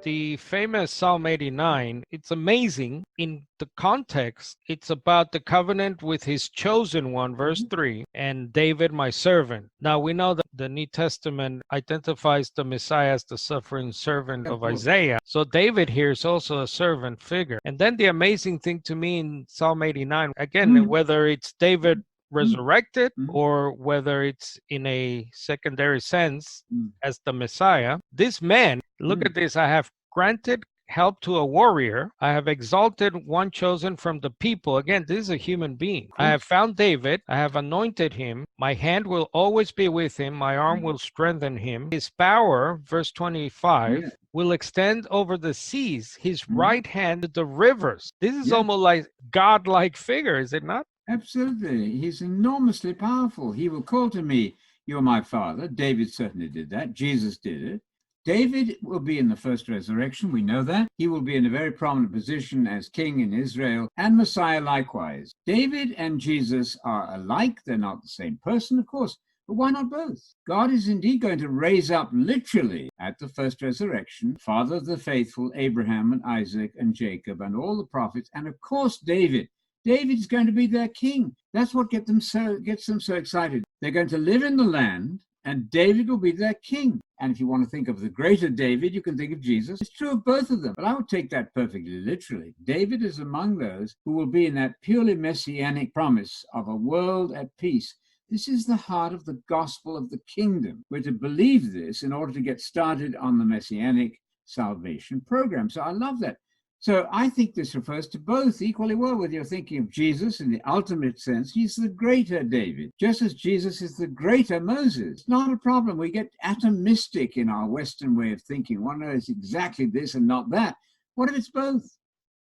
the famous Psalm 89, it's amazing. In the context, it's about the covenant with his chosen one, verse 3, and David, my servant. Now, we know that the New Testament identifies the Messiah as the suffering servant of Isaiah. So David here is also a servant figure. And then the amazing thing to me in Psalm 89, again, whether it's David resurrected or whether it's in a secondary sense as the Messiah, this man, look at this, I have granted help to a warrior, I have exalted one chosen from the people. Again, this is a human being. I have found David, I have anointed him, my hand will always be with him, my arm will strengthen him, his power, verse 25, will extend over the seas, his right hand to the rivers. This is almost like God-like figure, is it not? Absolutely. He's enormously powerful. He will call to me, you're my father. David certainly did that. Jesus did it. David will be in the first resurrection. We know that. He will be in a very prominent position as king in Israel, and Messiah likewise. David and Jesus are alike. They're not the same person, of course, but why not both? God is indeed going to raise up literally at the first resurrection, father of the faithful, Abraham and Isaac and Jacob and all the prophets, and of course David. David's going to be their king. That's what gets them so excited. They're going to live in the land, and David will be their king. And if you want to think of the greater David, you can think of Jesus. It's true of both of them, but I would take that perfectly literally. David is among those who will be in that purely messianic promise of a world at peace. This is the heart of the gospel of the kingdom. We're to believe this in order to get started on the messianic salvation program. So I love that. So I think this refers to both equally well, whether you're thinking of Jesus in the ultimate sense. He's the greater David, just as Jesus is the greater Moses. Not a problem. We get atomistic in our Western way of thinking. One knows exactly this and not that. What if it's both?